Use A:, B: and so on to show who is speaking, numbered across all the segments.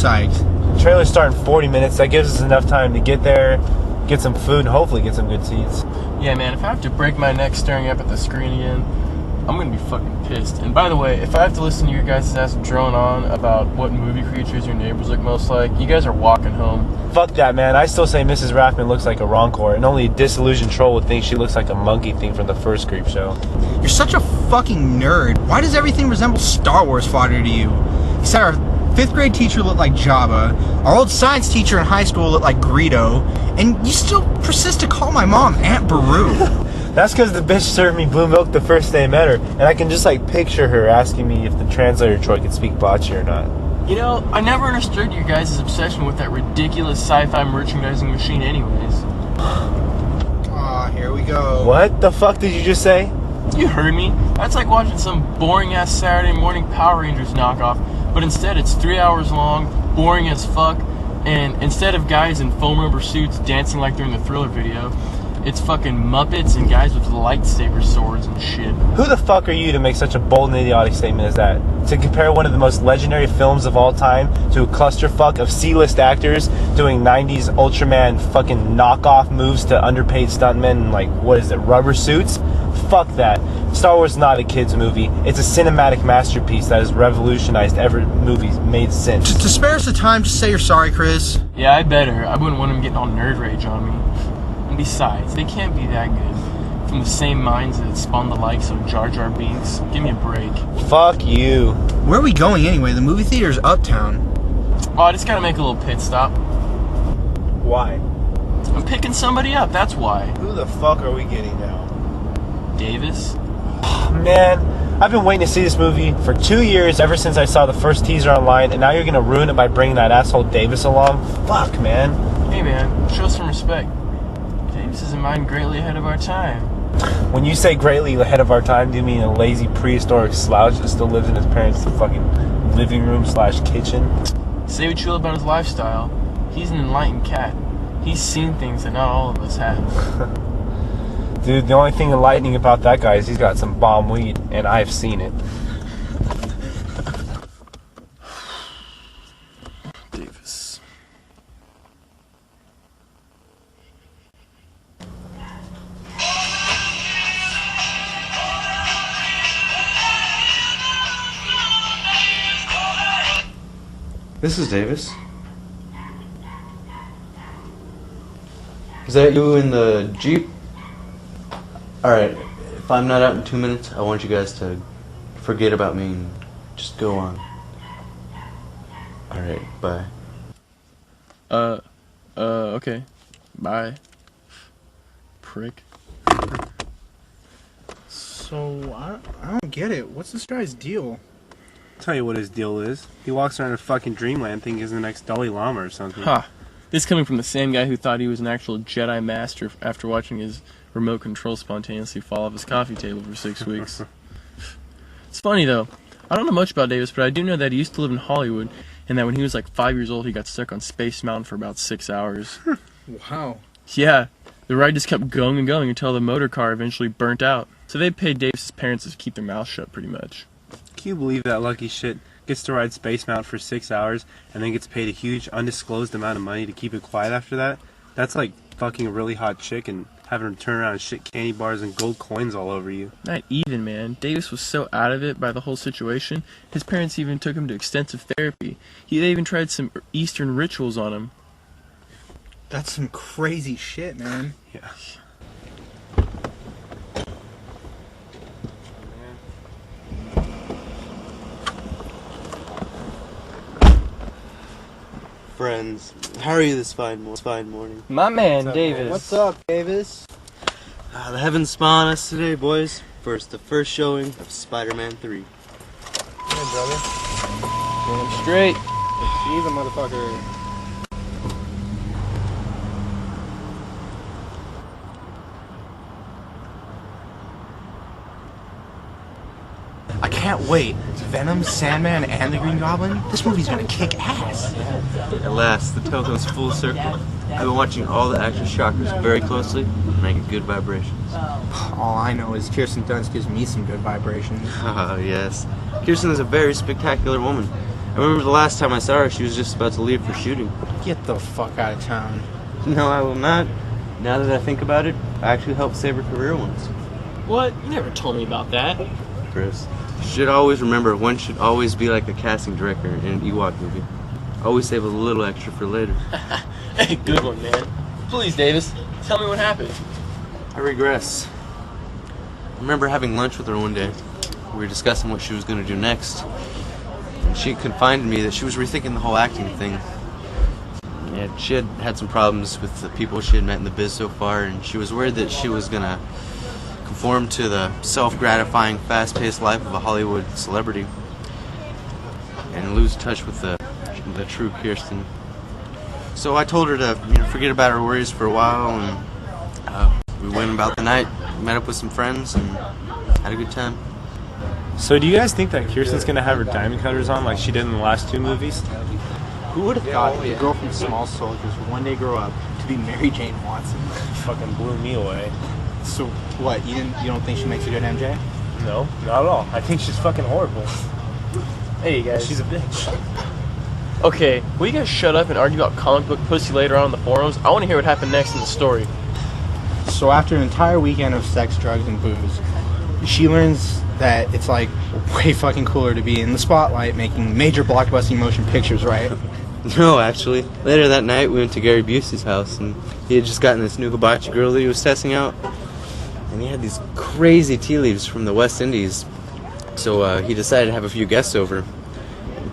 A: psyched.
B: The trailer's starting in 40 minutes. That gives us enough time to get there, get some food, and hopefully get some good seats.
C: Yeah, man, if I have to break my neck staring up at the screen again, I'm gonna be fucking pissed. And by the way, if I have to listen to your guys' ass drone on about what movie creatures your neighbors look most like, you guys are walking home.
B: Fuck that, man. I still say Mrs. Rathman looks like a Roncourt, and only a disillusioned troll would think she looks like a monkey thing from the first Creep Show.
A: You're such a fucking nerd. Why does everything resemble Star Wars fodder to you? You said our 5th grade teacher looked like Jabba, our old science teacher in high school looked like Greedo, and you still persist to call my mom Aunt Beru.
B: That's because the bitch served me blue milk the first day I met her, and I can just picture her asking me if the translator Troy could speak bocce or not.
C: You know, I never understood your guys' obsession with that ridiculous sci-fi merchandising machine anyways.
A: Aw, here we go.
B: What the fuck did you just say?
C: You heard me. That's like watching some boring-ass Saturday morning Power Rangers knockoff, but instead it's 3 hours long, boring as fuck, and instead of guys in foam rubber suits dancing like they're in the Thriller video, it's fucking Muppets and guys with lightsaber swords and shit.
B: Who the fuck are you to make such a bold and idiotic statement as that? To compare one of the most legendary films of all time to a clusterfuck of C-list actors doing 90s Ultraman fucking knockoff moves to underpaid stuntmen in rubber suits? Fuck that. Star Wars is not a kid's movie. It's a cinematic masterpiece that has revolutionized every movie made since.
A: To spare us the time, just say you're sorry, Chris.
C: Yeah, I better. I wouldn't want him getting all nerd rage on me. And besides, they can't be that good. From the same minds that spawned the likes of Jar Jar Binks. Give me a break.
B: Fuck you.
A: Where are we going anyway? The movie theater's uptown.
C: Oh, I just gotta make a little pit stop.
B: Why?
C: I'm picking somebody up, that's why.
B: Who the fuck are we getting now?
C: Davis?
B: Man, I've been waiting to see this movie for 2 years, ever since I saw the first teaser online, and now you're gonna ruin it by bringing that asshole Davis along? Fuck, man.
C: Hey man, show some respect. Davis is in mind greatly ahead of our time.
B: When you say greatly ahead of our time, do you mean a lazy prehistoric slouch that still lives in his parents' fucking living room / kitchen?
C: Say what you will about his lifestyle. He's an enlightened cat. He's seen things that not all of us have.
B: Dude, the only thing enlightening about that guy is he's got some bomb weed, and I've seen it.
C: Davis.
D: This is Davis. Is that you in the Jeep? Alright, if I'm not out in 2 minutes, I want you guys to forget about me and just go on. Alright, bye.
C: Okay. Bye. Prick.
A: So, I don't get it. What's this guy's deal?
B: Tell you what his deal is. He walks around in fucking dreamland thinking he's the next Dalai Lama or something.
C: Ha! This coming from the same guy who thought he was an actual Jedi Master after watching his remote control spontaneously fall off his coffee table for 6 weeks. It's funny though. I don't know much about Davis, but I do know that he used to live in Hollywood, and that when he was like 5 years old, he got stuck on Space Mountain for about 6 hours.
A: Wow.
C: Yeah, the ride just kept going and going until the motor car eventually burnt out. So they paid Davis's parents to keep their mouths shut pretty much.
B: Can you believe that lucky shit gets to ride Space Mountain for 6 hours and then gets paid a huge undisclosed amount of money to keep it quiet after that? That's like fucking a really hot chick and having her turn around and shit candy bars and gold coins all over you.
C: Not even, man. Davis was so out of it by the whole situation, his parents even took him to extensive therapy. They even tried some Eastern rituals on him.
A: That's some crazy shit, man.
B: Yeah.
D: Friends, how are you this fine morning?
C: My man, Davis.
A: What's up, Davis?
D: The heavens smile on us today, boys. The first showing of Spider-Man 3.
A: Hey, brother.
C: Damn straight.
A: She's a motherfucker. I can't wait. Venom, Sandman, and the Green Goblin? This movie's gonna kick ass.
D: At last, the tale comes full circle. I've been watching all the action shockers very closely, making good vibrations.
A: All I know is Kirsten Dunst gives me some good vibrations.
D: Oh, yes. Kirsten is a very spectacular woman. I remember the last time I saw her, she was just about to leave for shooting.
A: Get the fuck out of town.
D: No, I will not. Now that I think about it, I actually helped save her career once.
C: What? You never told me about that.
D: Chris, you should always remember, one should always be like a casting director in an Ewok movie. Always save a little extra for later.
C: Hey, good one, man. Please, Davis, tell me what happened.
D: I regress. I remember having lunch with her one day. We were discussing what she was going to do next. And she confided to me that she was rethinking the whole acting thing. Yeah, she had had some problems with the people she had met in the biz so far, and she was worried that she was going to conform to the self-gratifying, fast-paced life of a Hollywood celebrity and lose touch with the true Kirsten. So I told her to forget about her worries for a while, and we went about the night, met up with some friends, and had a good time.
B: So do you guys think that Kirsten's gonna have her diamond cutters on like she did in the last two movies?
A: Who would have thought a girl from Small Soldiers would one day grow up to be Mary Jane Watson?
B: Fucking blew me away.
A: So what? You don't think she makes a good MJ?
B: No, not at all. I think she's fucking horrible.
C: Hey, you guys.
B: She's a bitch.
C: Okay, will you guys shut up and argue about comic book pussy later on in the forums? I want to hear what happened next in the story.
A: So after an entire weekend of sex, drugs, and booze, she learns that it's like way fucking cooler to be in the spotlight making major blockbusting motion pictures, right?
D: No, actually. Later that night, we went to Gary Busey's house, and he had just gotten this new hibachi girl that he was testing out. And he had these crazy tea leaves from the West Indies. So he decided to have a few guests over.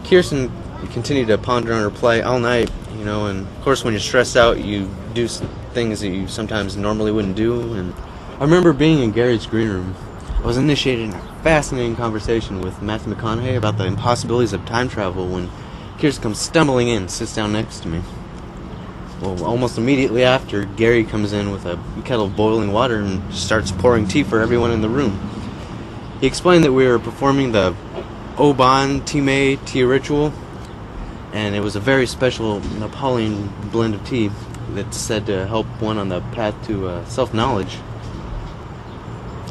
D: Kirsten continued to ponder on her plight all night, and of course when you're stressed out, you do things that you sometimes normally wouldn't do. And I remember being in Gary's green room. I was initiated in a fascinating conversation with Matthew McConaughey about the impossibilities of time travel when Kirsten comes stumbling in and sits down next to me. Well, almost immediately after, Gary comes in with a kettle of boiling water and starts pouring tea for everyone in the room. He explained that we were performing the Oban Time tea ritual, and it was a very special Nepali blend of tea that's said to help one on the path to self-knowledge.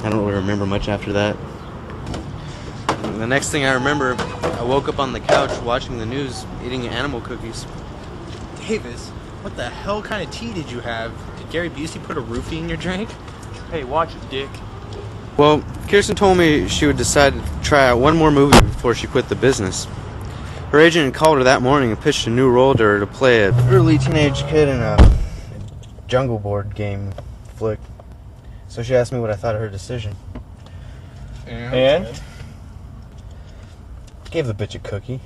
D: I don't really remember much after that. And the next thing I remember, I woke up on the couch watching the news, eating animal cookies.
A: Davis, what the hell kind of tea did you have? Did Gary Busey put a roofie in your drink?
C: Hey, watch it, dick.
D: Well, Kirsten told me she would decide to try out one more movie before she quit the business. Her agent had called her that morning and pitched a new role to her to play an early teenage kid in a Jungle Board game flick. So she asked me what I thought of her decision.
B: And?
D: Gave the bitch a cookie.